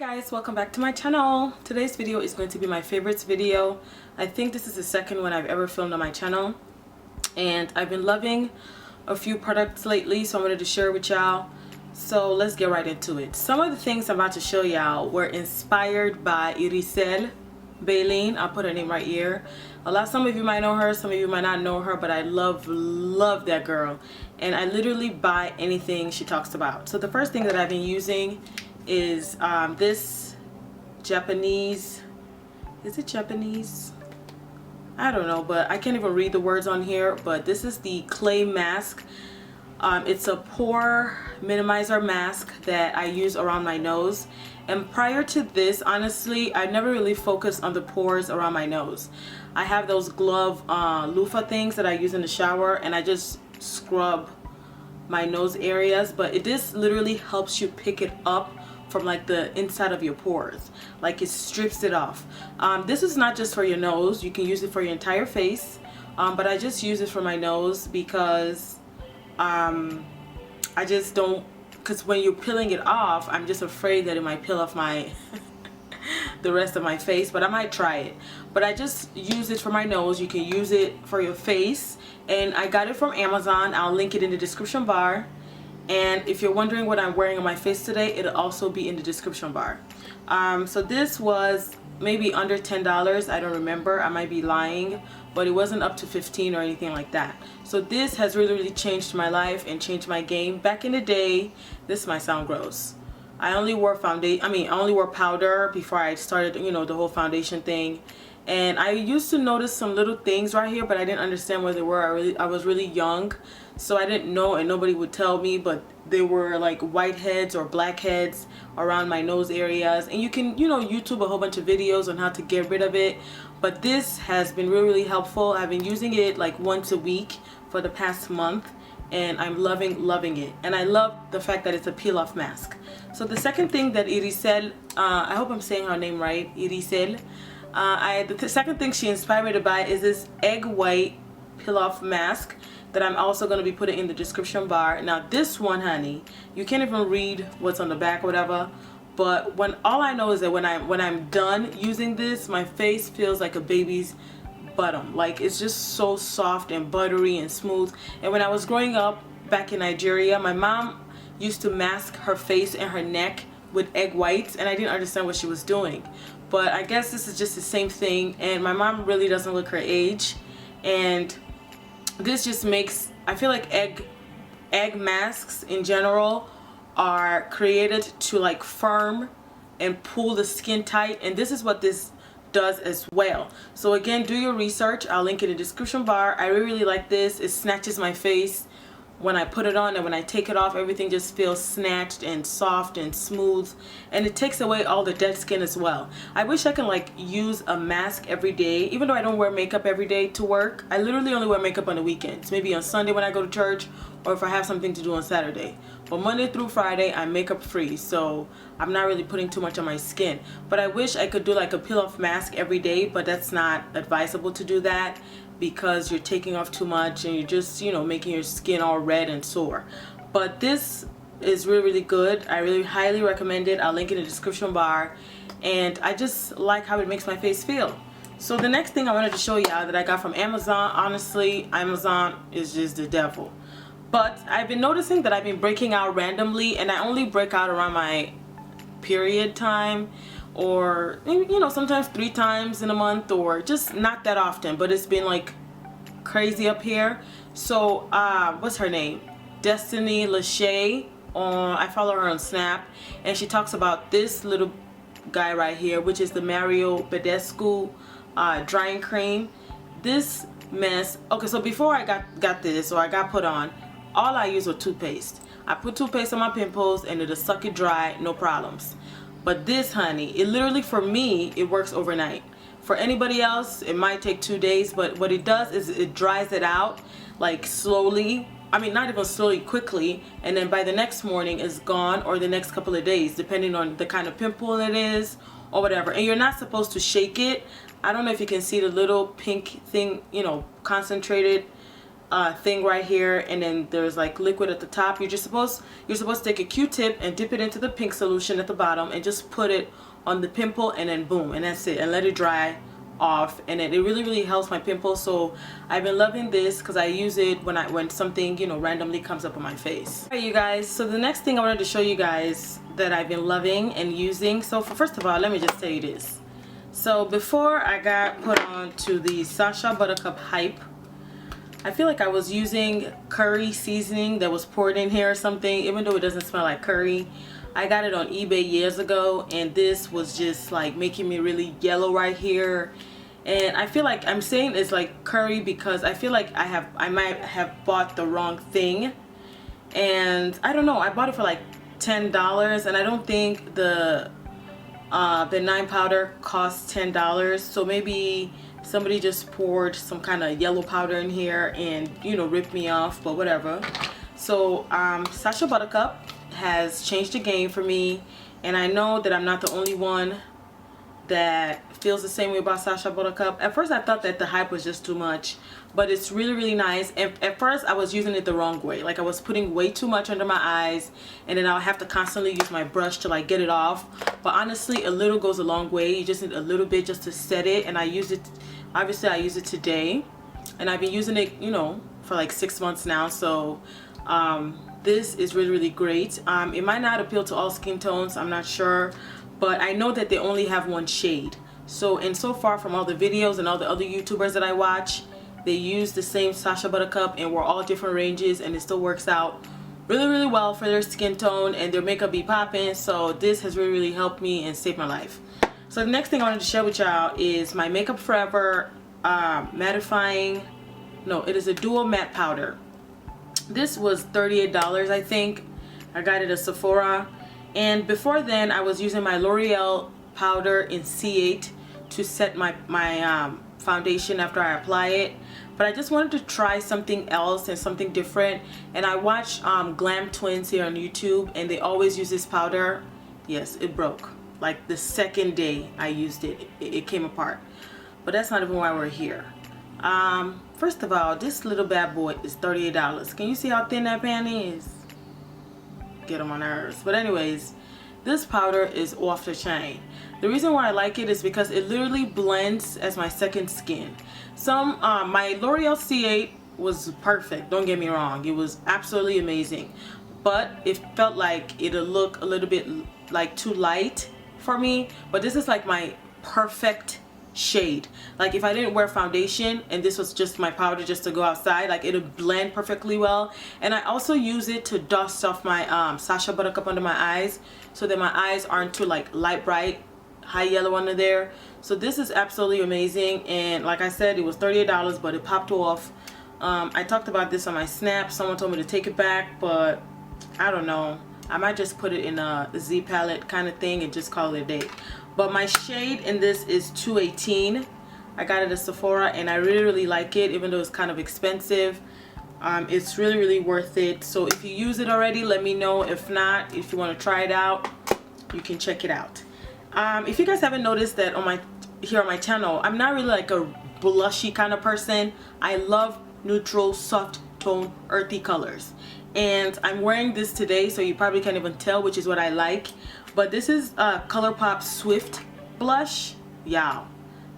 guys, welcome back to my channel. Today's video is going to be my favorites video. I think this is the second one I've ever filmed on my channel, and I've been loving a few products lately, so I wanted to share with y'all. So let's get right into it. Some of the things I'm about to show y'all were inspired by Irisel Baleen. I'll put her name right here. Some of you might know her, some of you might not know her, but I love that girl, and I literally buy anything she talks about. So the first thing that I've been using is this Japanese, is it Japanese? I don't know, but I can't even read the words on here, but this is the clay mask. It's a pore minimizer mask that I use around my nose, and prior to this, honestly, I never really focused on the pores around my nose. I have those glove loofah things that I use in the shower, and I just scrub my nose areas, but this literally helps you pick it up from like the inside of your pores, like it strips it off. This is not just for your nose, you can use it for your entire face, but I just use it for my nose because I just don't, because when you're peeling it off, I'm just afraid that it might peel off my the rest of my face, but I might try it. But I just use it for my nose. You can use it for your face, and I got it from Amazon. I'll link it in the description bar. And if you're wondering what I'm wearing on my face today, it'll also be in the description bar. So this was maybe under $10. I don't remember, I might be lying, but it wasn't up to 15 or anything like that. So this has really changed my life and changed my game. Back in the day, this might sound gross, I only wore foundation, I only wore powder before I started, you know, the whole foundation thing. And I used to notice some little things right here, but I didn't understand what they were. I was really young, so I didn't know, and nobody would tell me, but they were like whiteheads or blackheads around my nose areas. And you can, you know, YouTube a whole bunch of videos on how to get rid of it. But this has been really helpful. I've been using it like once a week for the past month, and I'm loving it. And I love the fact that it's a peel off mask. So the second thing that Irisel, I hope I'm saying her name right, Irisel, the second thing she inspired me to buy is this egg white peel off mask that I'm also going to be putting in the description bar. Now this one, honey, you can't even read what's on the back or whatever, but all I know is that when I'm done using this, my face feels like a baby's bottom. Like, it's just so soft and buttery and smooth. And when I was growing up back in Nigeria, my mom used to mask her face and her neck with egg whites, and I didn't understand what she was doing. But I guess this is just the same thing, and my mom really doesn't look her age, and this just makes, I feel like egg masks in general are created to like firm and pull the skin tight, and this is what this does as well. So again, do your research. I'll link it in the description bar. I really like this. It snatches my face when I put it on, and when I take it off, everything just feels snatched and soft and smooth, and it takes away all the dead skin as well. I wish I could like use a mask every day, even though I don't wear makeup every day to work. I literally only wear makeup on the weekends, maybe on Sunday when I go to church, or if I have something to do on Saturday. But Monday through Friday, I'm makeup free, so I'm not really putting too much on my skin. But I wish I could do like a peel off mask every day, but that's not advisable to do that, because you're taking off too much and you're just, you know, making your skin all red and sore. But this is really good. I really highly recommend it. I'll link it in the description bar, and I just like how it makes my face feel. So the next thing I wanted to show y'all that I got from Amazon, honestly, Amazon is just the devil. But I've been noticing that I've been breaking out randomly, and I only break out around my period time, or, you know, sometimes 3 times in a month, or just not that often, but it's been like crazy up here. So what's her name, Destiny Lachey, I follow her on Snap, and she talks about this little guy right here, which is the Mario Badescu drying cream. This mess, okay, so before I got this, or I got put on, all I use was toothpaste. I put toothpaste on my pimples and it'll suck it dry, no problems. But this, honey, it literally, for me, it works overnight. For anybody else, it might take 2 days, but what it does is it dries it out like slowly. I mean, not even slowly, quickly, and then by the next morning it's gone, or the next couple of days, depending on the kind of pimple it is or whatever. And you're not supposed to shake it. I don't know if you can see the little pink thing, you know, concentrated thing right here, and then there's like liquid at the top. You're supposed to take a Q-tip and dip it into the pink solution at the bottom and just put it on the pimple, and then boom, and that's it, and let it dry off. And it really helps my pimples. So I've been loving this because I use it when something, you know, randomly comes up on my face. Alright, you guys, so the next thing I wanted to show you guys that I've been loving and using. So first of all, let me just tell you this. So before I got put on to the Sacha Buttercup hype, I feel like I was using curry seasoning that was poured in here or something, even though it doesn't smell like curry. I got it on eBay years ago, and this was just like making me really yellow right here. And I feel like I'm saying it's like curry because I feel like I might have bought the wrong thing. And I don't know, I bought it for like $10, and I don't think the 9 powder costs $10. So maybe somebody just poured some kind of yellow powder in here and, you know, ripped me off, but whatever. So Sacha Buttercup has changed the game for me, and I know that I'm not the only one that feels the same way about Sacha Buttercup. At first I thought that the hype was just too much, but it's really nice. And at first I was using it the wrong way. Like I was putting way too much under my eyes, and then I'll have to constantly use my brush to like get it off. But honestly, a little goes a long way. You just need a little bit just to set it. And I use it, obviously I use it today, and I've been using it, you know, for like 6 months now. So this is really great. It might not appeal to all skin tones, I'm not sure, but I know that they only have one shade. So far from all the videos and all the other YouTubers that I watch, they use the same Sacha Buttercup, and we're all different ranges, and it still works out really well for their skin tone, and their makeup be popping. So this has really helped me and saved my life. So the next thing I wanted to share with y'all is my Makeup Forever mattifying, no, it is a dual matte powder. This was $38, I think. I got it at Sephora. And before then, I was using my L'Oreal powder in C8 to set my foundation after I apply it. But I just wanted to try something else and something different. And I watched Glam Twins here on YouTube, and they always use this powder. Yes, it broke. Like the second day I used it, it came apart. But that's not even why we're here. First of all, this little bad boy is $38. Can you see how thin that pan is? Get on my nerves. But anyways, this powder is off the chain. The reason why I like it is because it literally blends as my second skin. My L'Oreal C8 was perfect, don't get me wrong, it was absolutely amazing, but it felt like it'll look a little bit like too light for me. But this is like my perfect shade. Like if I didn't wear foundation and this was just my powder just to go outside, like it'll blend perfectly well. And I also use it to dust off my Sacha Buttercup under my eyes, so that my eyes aren't too like light bright, high yellow under there. So this is absolutely amazing. And like I said, it was $38, but it popped off. I talked about this on my snap. Someone told me to take it back, but I don't know, I might just put it in a Z palette kind of thing and just call it a day. But my shade in this is 218. I got it at Sephora, and I really like it, even though it's kind of expensive. It's really worth it. So if you use it already, let me know. If not, if you want to try it out, you can check it out. If you guys haven't noticed that here on my channel, I'm not really like a blushy kind of person. I love neutral, soft tone, earthy colors. And I'm wearing this today, so you probably can't even tell which is what I like. But this is ColourPop Swift blush. Yeah,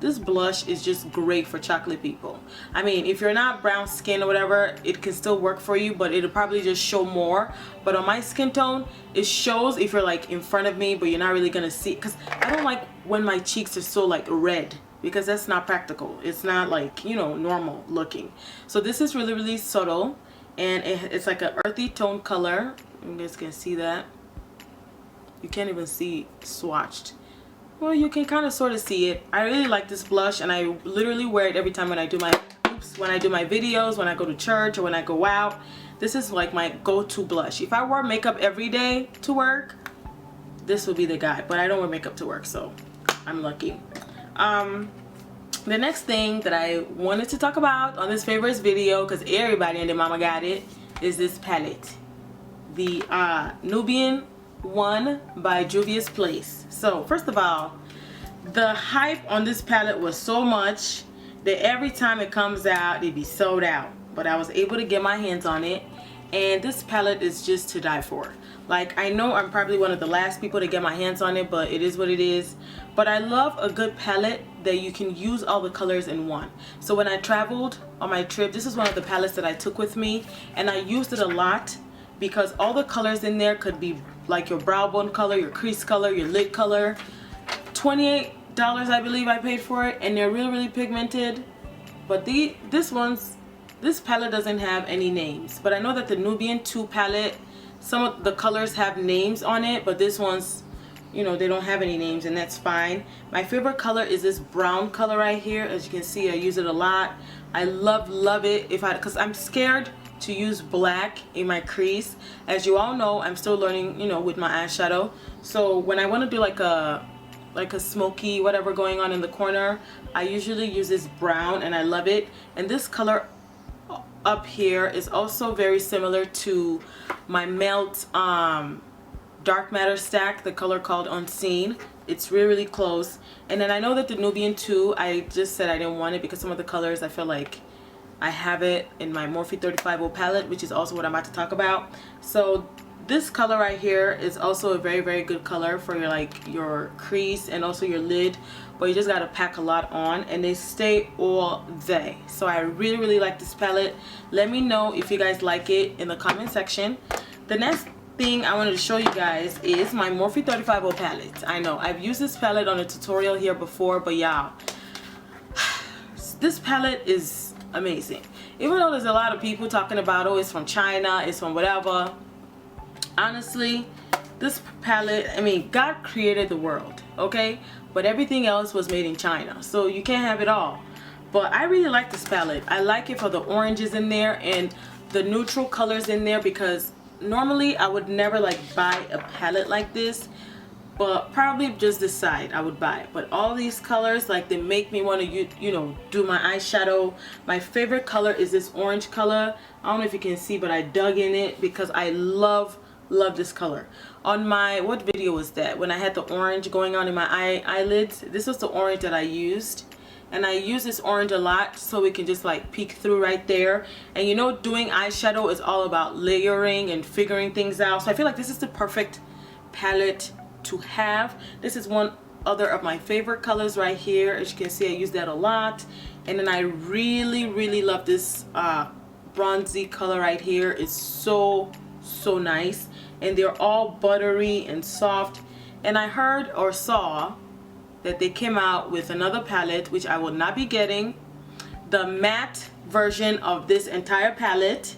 this blush is just great for chocolate people. I mean, if you're not brown skin or whatever, it can still work for you, but it'll probably just show more. But on my skin tone, it shows if you're like in front of me, but you're not really gonna see, because I don't like when my cheeks are so like red, because that's not practical. It's not like, you know, normal looking. So this is really subtle, and it's like an earthy tone color. You guys can see that. You can't even see swatched. Well, you can kind of sort of see it. I really like this blush, and I literally wear it every time when I do my videos, when I go to church, or when I go out. This is like my go-to blush. If I wore makeup every day to work, this would be the guy. But I don't wear makeup to work, so I'm lucky. The next thing that I wanted to talk about on this favorites video, because everybody and their mama got it, is this palette, the Nubian one by Juvia's Place. So first of all, the hype on this palette was so much that every time it comes out, it be sold out. but I was able to get my hands on it, and this palette is just to die for. Like, I know I'm probably one of the last people to get my hands on it, but it is what it is. But I love a good palette that you can use all the colors in one. So when I traveled on my trip, this is one of the palettes that I took with me, and I used it a lot because all the colors in there could be like your brow bone color, your crease color, your lid color. $28 I believe I paid for it, and they're really pigmented. But this palette doesn't have any names, but I know that the Nubian 2 palette, some of the colors have names on it, but this one's, you know, they don't have any names, and that's fine. My favorite color is this brown color right here. As you can see, I use it a lot. I love it because I'm scared to use black in my crease. As you all know, I'm still learning, you know, with my eyeshadow. So when I want to do like a smoky whatever going on in the corner, I usually use this brown, and I love it. And this color up here is also very similar to my Melt dark matter stack, the color called Unseen. It's really close. And then I know that the Nubian 2, I just said I didn't want it because some of the colors I feel like I have it in my Morphe 35 palette, which is also what I'm about to talk about. So this color right here is also a very good color for your crease and also your lid, but you just gotta pack a lot on, and they stay all day. So I really like this palette. Let me know if you guys like it in the comment section. The next thing I wanted to show you guys is my Morphe 35 palette. I know I've used this palette on a tutorial here before, but y'all, this palette is amazing. Even though there's a lot of people talking about, oh, it's from China, it's from whatever. Honestly, this palette, I mean, God created the world, okay? But everything else was made in China, so you can't have it all. But I really like this palette. I like it for the oranges in there and the neutral colors in there, because normally I would never like buy a palette like this, but probably just this side I would buy it. But all these colors, like, they make me want to you know, do my eyeshadow. My favorite color is this orange color. I don't know if you can see, but I dug in it because I love this color. On my, what video was that, when I had the orange going on in my eyelids, this was the orange that I used. And I use this orange a lot so we can just like peek through right there. And you know, doing eyeshadow is all about layering and figuring things out. So I feel like this is the perfect palette to have. This is one other of my favorite colors right here. As you can see, I use that a lot. And then I really love this bronzy color right here. It's so nice, and they're all buttery and soft. And I heard or saw that they came out with another palette, which I will not be getting, the matte version of this entire palette,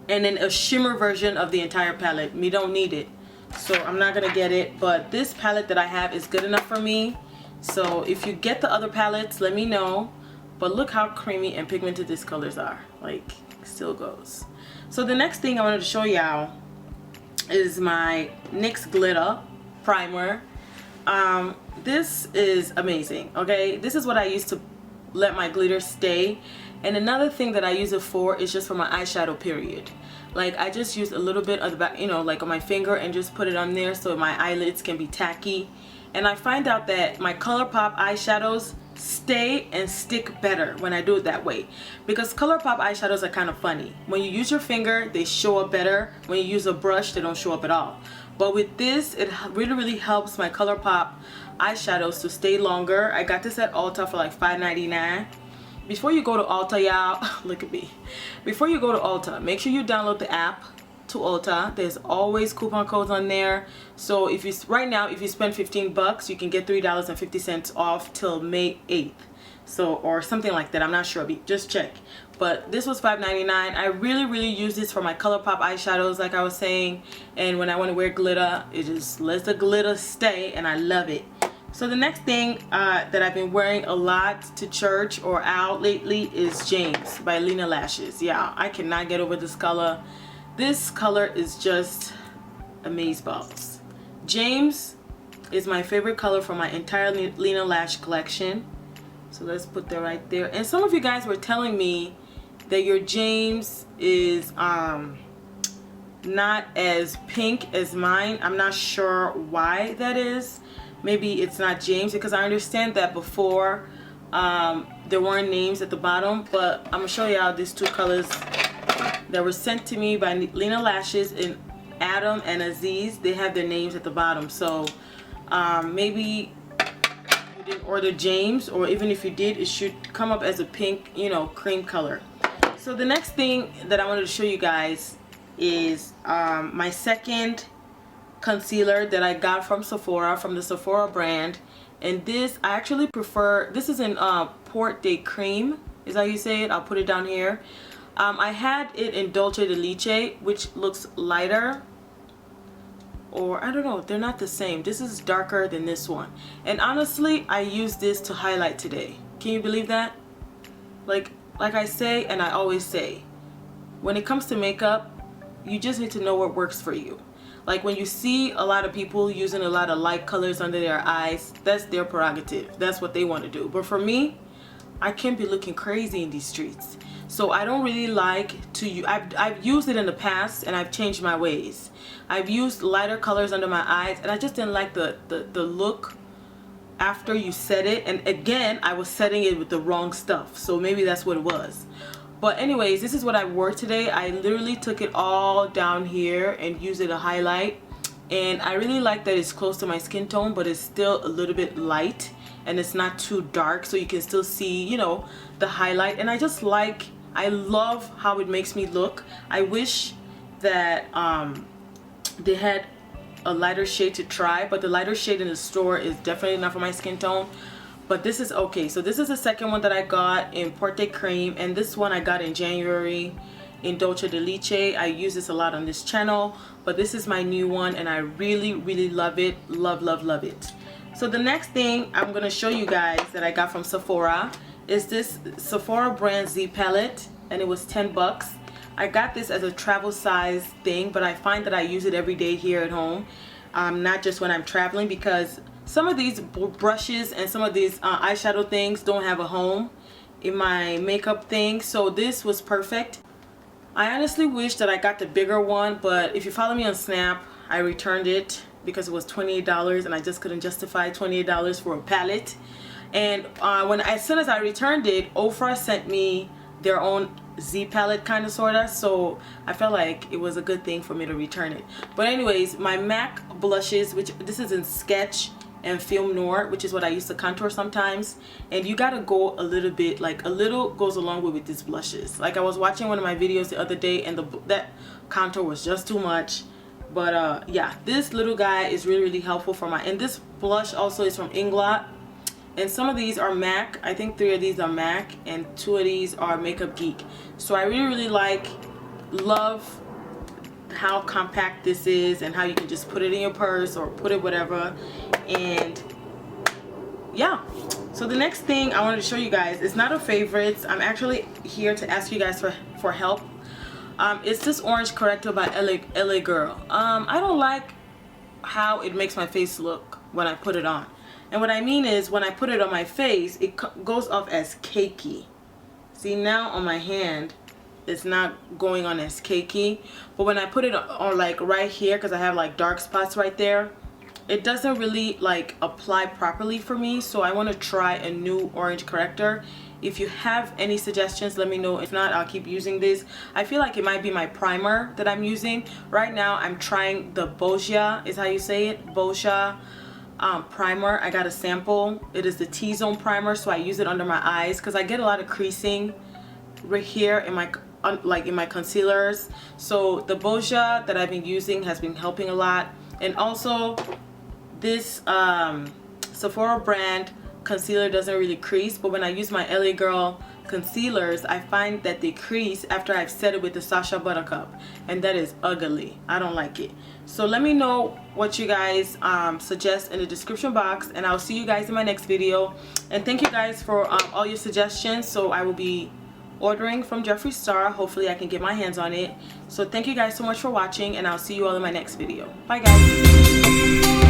and then a shimmer version of the entire palette. Me don't need it, so I'm not gonna get it. But this palette that I have is good enough for me. So if you get the other palettes, let me know. But look how creamy and pigmented these colors are. Like, still goes. So the next thing I wanted to show y'all is my NYX Glitter primer. This is amazing, okay? This is what I use to let my glitter stay. And another thing that I use it for is just for my eyeshadow, period. Like, I just use a little bit of the back, you know, like on my finger, and just put it on there so my eyelids can be tacky. And I find out that my ColourPop eyeshadows stay and stick better when I do it that way, because ColourPop eyeshadows are kind of funny. When you use your finger, they show up better. When you use a brush, they don't show up at all. But with this, it really helps my ColourPop eyeshadows to stay longer. I got this at Ulta for like $5.99. Before you go to Ulta, y'all, look at me. Before you go to Ulta, make sure you download the app to Ulta. There's always coupon codes on there. So if you right now, if you spend $15, you can get $3.50 off till May 8th. So, or something like that. I'm not sure. Just check. But this was $5.99. I really use this for my ColourPop eyeshadows, like I was saying. And when I want to wear glitter, it just lets the glitter stay, and I love it. So the next thing that I've been wearing a lot to church or out lately is James by Lena Lashes. Yeah, I cannot get over this color. This color is just amazeballs. James is my favorite color for my entire Lena Lash collection. So let's put that right there. And some of you guys were telling me that your James is not as pink as mine. I'm not sure why that is. Maybe it's not James, because I understand that before there weren't names at the bottom, but I'm gonna show y'all these two colors that were sent to me by Lena Lashes in Adam and Aziz. They have their names at the bottom, so maybe you didn't order James, or even if you did, it should come up as a pink, you know, cream color. So the next thing that I wanted to show you guys is my second concealer that I got from Sephora, from the Sephora brand. And this, I actually prefer, this is in Port de Creme, is how you say it. I'll put it down here. I had it in Dulce de Leche, which looks lighter, or I don't know, they're not the same. This is darker than this one, and honestly I used this to highlight today. Can you believe that? Like I say, and I always say, when it comes to makeup, you just need to know what works for you. Like when you see a lot of people using a lot of light colors under their eyes, that's their prerogative. That's what they want to do. But for me, I can't be looking crazy in these streets. So I don't really like to use, I've used it in the past and I've changed my ways. I've used lighter colors under my eyes and I just didn't like the look after you set it. And again, I was setting it with the wrong stuff. So maybe that's what it was. But anyways, this is what I wore today. I literally took it all down here and used it to highlight. And I really like that it's close to my skin tone, but it's still a little bit light and it's not too dark, so you can still see, you know, the highlight. And I just like, I love how it makes me look. I wish that they had a lighter shade to try, but the lighter shade in the store is definitely not for my skin tone. But this is okay. So this is the second one that I got in Port de Creme, and this one I got in January in Dulce de Leche. I use this a lot on this channel, but this is my new one and I really, really love it. Love, love, love it. So the next thing I'm going to show you guys that I got from Sephora is this Sephora brand Z palette, and it was 10 bucks. I got this as a travel size thing, but I find that I use it every day here at home, not just when I'm traveling, because some of these brushes and some of these eyeshadow things don't have a home in my makeup thing. So this was perfect. I honestly wish that I got the bigger one, but if you follow me on Snap, I returned it because it was $28 and I just couldn't justify $28 for a palette. And as soon as I returned it, Ofra sent me their own Z palette, kind of, sorta, so I felt like it was a good thing for me to return it. But anyways, my MAC blushes, which this is in Sketch and Film Noir, which is what I use to contour sometimes, and you gotta go a little bit, like a little goes a long way with these blushes. Like I was watching one of my videos the other day and that contour was just too much. But yeah, this little guy is really, really helpful for my, and this blush also is from Inglot. And some of these are MAC. I think 3 of these are MAC and 2 of these are Makeup Geek. So I really, really love how compact this is and how you can just put it in your purse or put it whatever. And yeah, so the next thing I wanted to show you guys is not a favorites. I'm actually here to ask you guys for help. It's this orange corrector by LA Girl. I don't like how it makes my face look when I put it on. And what I mean is, when I put it on my face, it goes off as cakey. See, now on my hand, it's not going on as cakey. But when I put it on like right here, because I have like dark spots right there, it doesn't really like apply properly for me. So I want to try a new orange corrector. If you have any suggestions, let me know. If not, I'll keep using this. I feel like it might be my primer that I'm using. Right now, I'm trying the Boscia, is how you say it, Boscia primer. I got a sample. It is the T-zone primer, so I use it under my eyes because I get a lot of creasing right here in my in my concealers. So the Boscia that I've been using has been helping a lot. And also this Sephora brand concealer doesn't really crease, but when I use my LA Girl concealers, I find that they crease after I've set it with the Sacha Buttercup, and that is ugly. I don't like it. So let me know what you guys suggest in the description box, and I'll see you guys in my next video. And thank you guys for all your suggestions. So I will be ordering from Jeffree Star. Hopefully I can get my hands on it. So thank you guys so much for watching, and I'll see you all in my next video. Bye guys.